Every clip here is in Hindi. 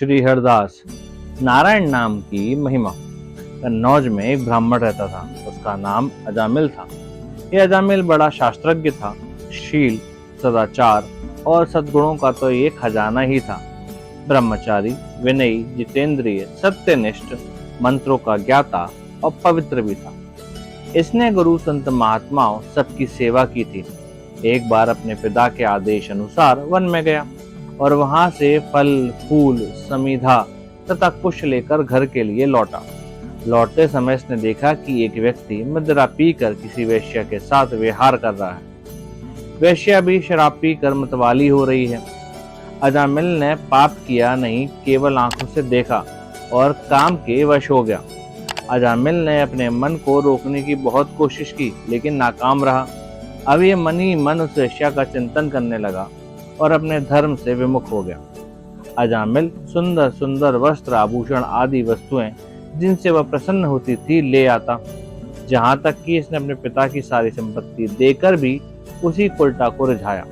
श्री हरदास। नारायण नाम की महिमा। कन्नौज में एक ब्राह्मण रहता था, उसका नाम अजामिल था। यह अजामिल बड़ा शास्त्रज्ञ था। शील, सदाचार और सद्गुणों का तो ये खजाना ही था। ब्रह्मचारी, विनयी, जितेंद्रिय, सत्यनिष्ठ, मंत्रों का ज्ञाता और पवित्र भी था। इसने गुरु संत महात्माओं सबकी सेवा की थी। एक बार अपने पिता के आदेश अनुसार वन में गया और वहां से फल, फूल, समीधा तथा पुष्प लेकर घर के लिए लौटा। लौटते समय इसने देखा कि एक व्यक्ति मदिरा पीकर किसी वेश्या के साथ विहार कर रहा है। वेश्या भी शराब पीकर मतवाली हो रही है। अजामिल ने पाप किया नहीं, केवल आंखों से देखा और काम के वश हो गया। अजामिल ने अपने मन को रोकने की बहुत कोशिश की, लेकिन नाकाम रहा। अब ये मन ही मन उस वेश्या का चिंतन करने लगा और अपने धर्म से विमुख हो गया। अजामिल सुंदर सुंदर वस्त्र, आभूषण आदि वस्तुएं जिनसे वह प्रसन्न होती थी ले आता, जहां तक कि इसने अपने पिता की सारी संपत्ति देकर भी उसी उल्टा को रिझाया।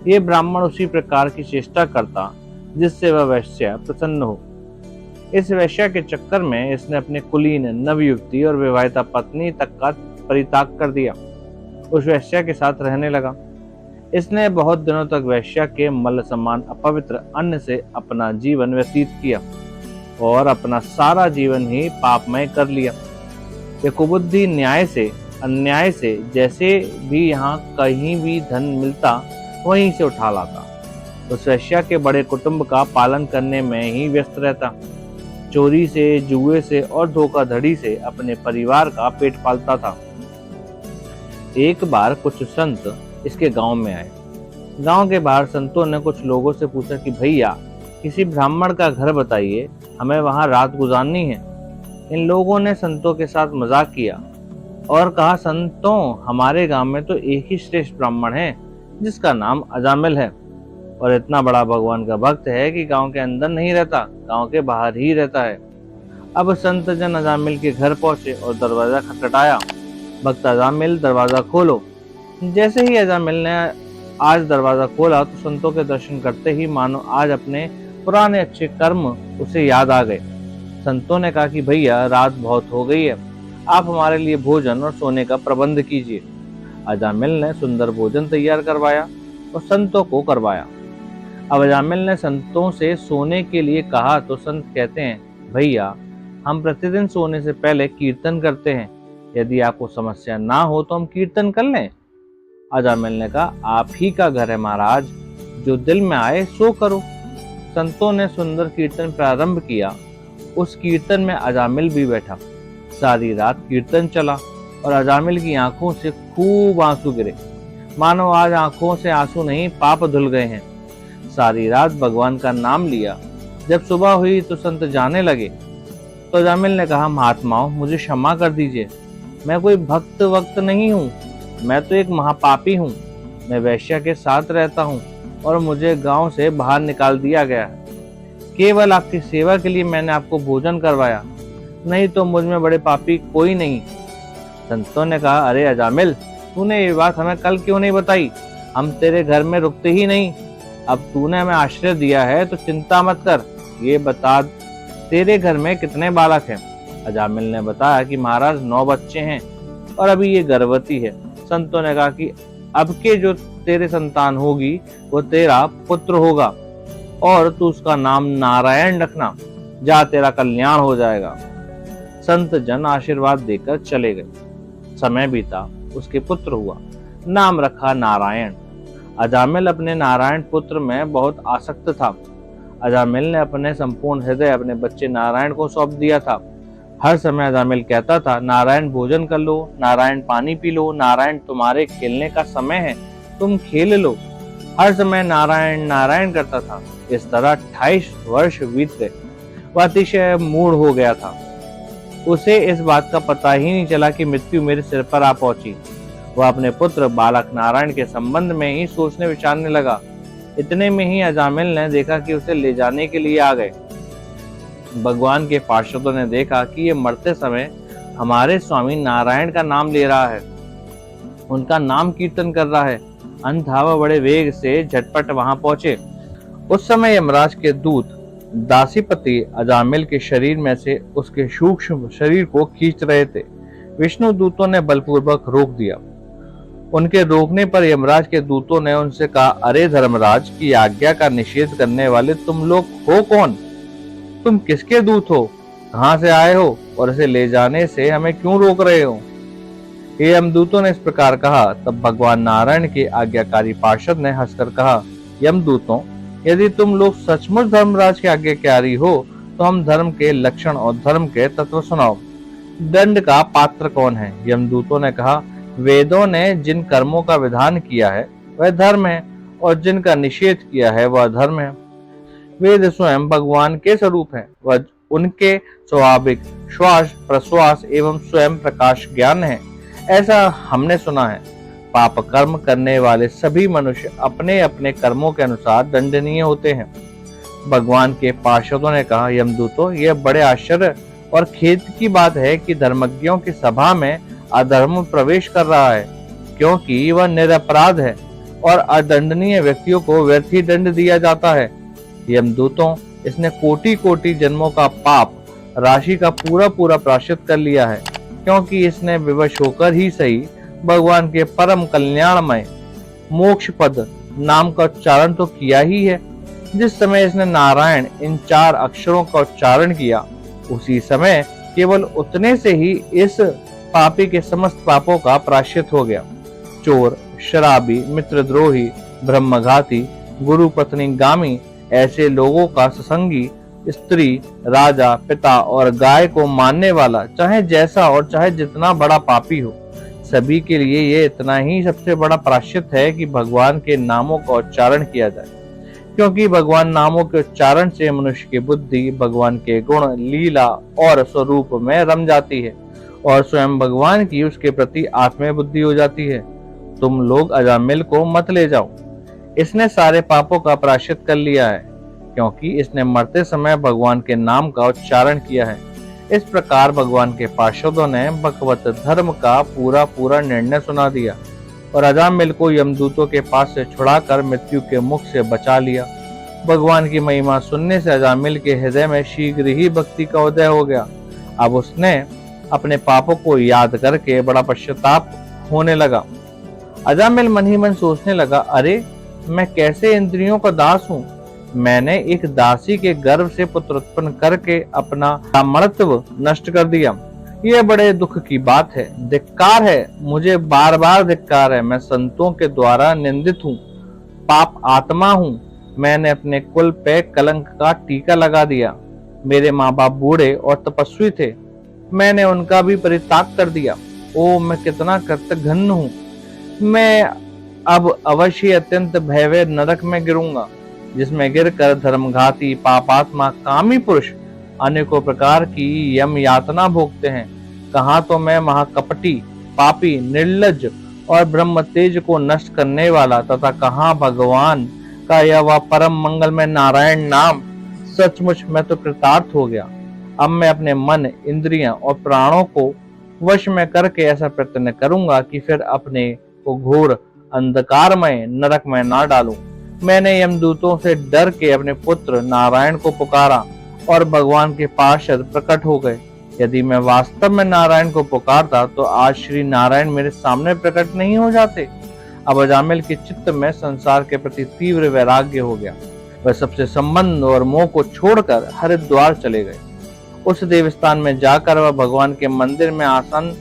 ये ब्राह्मण उसी प्रकार की चेष्टा करता जिससे वह वेश्या प्रसन्न हो। इस वेश्या के चक्कर में इसने अपने कुलीन नवयुवती और विवाहिता पत्नी तक का परित्याग कर दिया। उस वेश्या के साथ रहने लगा। इसने बहुत दिनों तक वेश्या के मल समान अपवित्र अन्न से अपना जीवन व्यतीत किया और अपना सारा जीवन ही पापमय कर लिया। ये कुबुद्धि न्याय से अन्याय से जैसे भी यहाँ कहीं भी धन मिलता वहीं से उठा लाता। उस वेश्या के बड़े कुटुंब का पालन करने में ही व्यस्त रहता। चोरी से, जुए से और धोखाधड़ी से अपने परिवार का पेट पालता था। एक बार कुछ संत इसके गांव में आए। गांव के बाहर संतों ने कुछ लोगों से पूछा कि भैया, किसी ब्राह्मण का घर बताइए, हमें वहां रात गुजारनी है। इन लोगों ने संतों के साथ मजाक किया और कहा, संतों, हमारे गांव में तो एक ही श्रेष्ठ ब्राह्मण है जिसका नाम अजामिल है और इतना बड़ा भगवान का भक्त है कि गांव के अंदर नहीं रहता, गांव के बाहर ही रहता है। अब संत जन अजामिल के घर पहुंचे और दरवाजा खटखटाया। भक्त अजामिल, दरवाजा खोलो। जैसे ही अजामिल ने आज दरवाजा खोला तो संतों के दर्शन करते ही मानो आज अपने पुराने अच्छे कर्म उसे याद आ गए। संतों ने कहा कि भैया, रात बहुत हो गई है, आप हमारे लिए भोजन और सोने का प्रबंध कीजिए। अजामिल ने सुंदर भोजन तैयार करवाया और संतों को करवाया। अब अजामिल ने संतों से सोने के लिए कहा तो संत कहते हैं, भैया, हम प्रतिदिन सोने से पहले कीर्तन करते हैं, यदि आपको समस्या ना हो तो हम कीर्तन कर लें। अजामिल ने कहा, आप ही का घर है महाराज, जो दिल में आए सो करो। संतों ने सुंदर कीर्तन प्रारंभ किया। उस कीर्तन में अजामिल भी बैठा। सारी रात कीर्तन चला और अजामिल की आंखों से खूब आंसू गिरे, मानो आज आंखों से आंसू नहीं, पाप धुल गए हैं। सारी रात भगवान का नाम लिया। जब सुबह हुई तो संत जाने लगे तो अजामिल ने कहा, महात्माओं, मुझे क्षमा कर दीजिए, मैं कोई भक्त वक्त नहीं हूँ, मैं तो एक महापापी हूँ। मैं वेश्या के साथ रहता हूँ और मुझे गांव से बाहर निकाल दिया गया है। केवल आपकी सेवा के लिए मैंने आपको भोजन करवाया, नहीं तो मुझ में बड़े पापी कोई नहीं। संतों ने कहा, अरे अजामिल, तूने ये बात हमें कल क्यों नहीं बताई? हम तेरे घर में रुकते ही नहीं। अब तूने हमें आश्रय दिया है तो चिंता मत कर। ये बता, तेरे घर में कितने बालक हैं? अजामिल ने बताया कि महाराज 9 बच्चे हैं और अभी ये गर्भवती है। संतों ने कहा कि अब के जो तेरे संतान होगी वो तेरा पुत्र होगा और तू उसका नाम नारायण रखना। जा, तेरा कल्याण हो जाएगा। संत जन आशीर्वाद देकर चले गए। समय बीता, उसके पुत्र हुआ, नाम रखा नारायण। अजामिल अपने नारायण पुत्र में बहुत आसक्त था। अजामिल ने अपने संपूर्ण हृदय अपने बच्चे नारायण को सौंप दिया था। हर समय अजामिल कहता था, नारायण भोजन कर लो, नारायण पानी पी लो, नारायण तुम्हारे खेलने का समय है, तुम खेल लो। हर समय नारायण नारायण करता था। इस तरह 28 वर्ष बीत गए। वह अतिशय मूढ़ हो गया था। उसे इस बात का पता ही नहीं चला कि मृत्यु मेरे सिर पर आ पहुंची। वह अपने पुत्र बालक नारायण के संबंध में ही सोचने विचारने लगा। इतने में ही अजामिल ने देखा कि उसे ले जाने के लिए आ गए। भगवान के पार्षदों ने देखा कि ये मरते समय हमारे स्वामी नारायण का नाम ले रहा है, उनका नाम कीर्तन कर रहा है। अंधावा बड़े वेग से झटपट वहां पहुंचे। उस समय यमराज के दूत दासीपति अजामिल के शरीर में से उसके सूक्ष्म शरीर को खींच रहे थे। विष्णु दूतों ने बलपूर्वक रोक दिया। उनके रोकने पर यमराज के दूतों ने उनसे कहा, अरे धर्मराज की आज्ञा का निषेध करने वाले तुम लोग हो कौन? तुम किसके दूत हो? कहां से आए हो और इसे ले जाने से हमें क्यों रोक रहे हो? ये यमदूतों ने इस प्रकार कहा। तब भगवान नारायण के आज्ञाकारी पार्षद ने हंसकर कहा, यमदूतों, यदि तुम लोग सचमुच धर्मराज के आज्ञाकारी हो तो हम धर्म के लक्षण और धर्म के तत्व सुनाओ। दंड का पात्र कौन है? यमदूतों ने कहा, वेदों ने जिन कर्मों का विधान किया है वह धर्म है और जिनका निषेध किया है वह अधर्म है। वेद स्वयं भगवान के स्वरूप है, वह उनके स्वाभाविक श्वास प्रश्वास एवं स्वयं प्रकाश ज्ञान है, ऐसा हमने सुना है। पाप कर्म करने वाले सभी मनुष्य अपने अपने कर्मों के अनुसार दंडनीय होते हैं। भगवान के पार्षदों ने कहा, यमदूतों, यह बड़े आश्चर्य और खेद की बात है कि धर्मज्ञों की सभा में अधर्म प्रवेश कर रहा है, क्योंकि वह निरपराध है और अदंडनीय व्यक्तियों को व्यर्थ ही दंड दिया जाता है। यमदूतों, इसने कोटि कोटि जन्मों का पाप राशि का पूरा पूरा प्रायश्चित कर लिया है, क्योंकि इसने विवश होकर ही सही भगवान के परम कल्याणमय मोक्ष पद नाम का उच्चारण तो किया ही है। जिस समय इसने नारायण इन 4 अक्षरों का उच्चारण किया, उसी समय केवल उतने से ही इस पापी के समस्त पापों का प्रायश्चित हो गया। चोर, शराबी, मित्रद्रोही, ब्रह्मघाती, गुरु पत्नी गामी ऐसे लोगों का ससंगी, स्त्री, राजा, पिता और गाय को मानने वाला, चाहे जैसा और चाहे जितना बड़ा पापी हो, सभी के लिए ये इतना ही सबसे बड़ा प्रायश्चित है कि भगवान के नामों का उच्चारण किया जाए, क्योंकि भगवान नामों के उच्चारण से मनुष्य की बुद्धि भगवान के गुण, लीला और स्वरूप में रम जाती है और स्वयं भगवान की उसके प्रति आत्मीय बुद्धि हो जाती है। तुम लोग अजामिल को मत ले जाओ, इसने सारे पापों का प्रायश्चित कर लिया है, क्योंकि इसने मरते समय भगवान के नाम का उच्चारण किया है। इस प्रकार भगवान के पार्षदों ने भगवत धर्म का पूरा पूरा निर्णय सुना दिया और अजामिल को यमदूतों के पास से छुड़ाकर मृत्यु के मुख से बचा लिया। भगवान की महिमा सुनने से अजामिल के हृदय में शीघ्र ही भक्ति का उदय हो गया। अब उसने अपने पापों को याद करके बड़ा पश्चाताप होने लगा। अजामिल मन ही मन सोचने लगा, अरे मैं कैसे इंद्रियों का दास हूँ। मैंने एक दासी के गर्भ से पुत्र उत्पन्न करके अपना ब्राह्मणत्व नष्ट कर दिया। यह बड़े दुख की बात है। धिक्कार है, मुझे बार बार धिक्कार है। मैं संतों के द्वारा निंदित हूँ, पाप आत्मा हूँ। मैंने अपने कुल पे कलंक का टीका लगा दिया। मेरे माँ बाप बूढ़े और तपस्वी थे, मैंने उनका भी परित्याग कर दिया। ओ, मैं कितना कृतघ्न हूँ। मैं अब अवश्य अत्यंत भयावह नरक में गिरूंगा, जिसमें गिरकर धर्मघाती, पापात्मा, कामी पुरुष अनेकों प्रकार की यम यातना भोगते हैं। कहाँ तो मैं महाकपटी, पापी, निर्लज्ज और ब्रह्म तेज को नष्ट करने वाला, तथा कहाँ भगवान का यह वह परम मंगलमय नारायण नाम। सचमुच मैं तो कृतार्थ हो गया। अब मैं अपने मन, इंद्रियां और प्राणों को वश में करके ऐसा प्रयत्न करूंगा कि फिर अपने को घोर अंधकारमय नरक में ना डालूं। मैंने यमदूतों से डर के अपने पुत्र नारायण को पुकारा और भगवान के पार्षद प्रकट हो गए। यदि मैं वास्तव में नारायण को पुकारता तो आज श्री नारायण मेरे सामने प्रकट नहीं हो जाते। अब अजामिल के चित्त में संसार के प्रति तीव्र वैराग्य हो गया। वह सबसे संबंध और मोह को छोड़कर हरिद्वार चले गए। उस देवस्थान में जाकर वह भगवान के मंदिर में आसन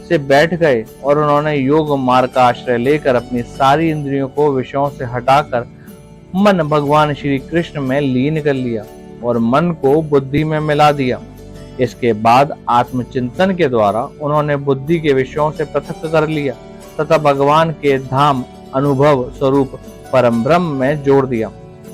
से बैठ गए और उन्होंने योग मार्ग का आश्रय लेकर अपनी सारी इंद्रियों को विषयों से हटाकर मन भगवान श्री कृष्ण में लीन कर लिया और मन को बुद्धि में मिला दिया। इसके बाद आत्मचिंतन के द्वारा उन्होंने बुद्धि के विषयों से पृथक कर लिया तथा भगवान के धाम अनुभव स्वरूप परम ब्रह्म में जोड़ दिया।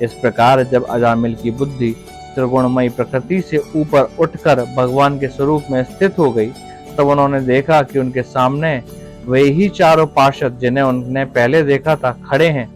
इस प्रकार जब अजामिल की बुद्धि त्रिगुणमयी प्रकृति से ऊपर उठकर भगवान के स्वरूप में स्थित हो गई, तब उन्होंने देखा कि उनके सामने वे ही चारों पार्षद जिन्हें उन्होंने पहले देखा था खड़े हैं।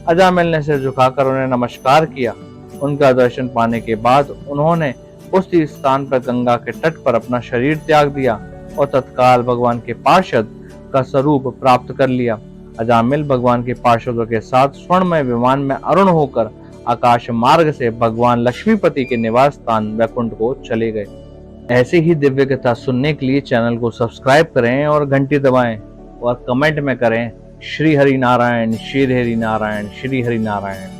अजामिल ने सिर झुकाकर उन्हें नमस्कार किया। उनका दर्शन पाने के बाद उन्होंने उसी स्थान पर गंगा के तट पर अपना शरीर त्याग दिया और तत्काल भगवान के पार्षद का स्वरूप प्राप्त कर लिया। अजामिल भगवान के पार्षदों के साथ स्वर्णमय विमान में अरुण होकर आकाश मार्ग से भगवान लक्ष्मीपति के निवास स्थान वैकुंठ को चले गए। ऐसे ही दिव्य कथा सुनने के लिए चैनल को सब्सक्राइब करें और घंटी दबाएं और कमेंट में करें श्री हरि नारायण, श्री हरि नारायण, श्री हरि नारायण।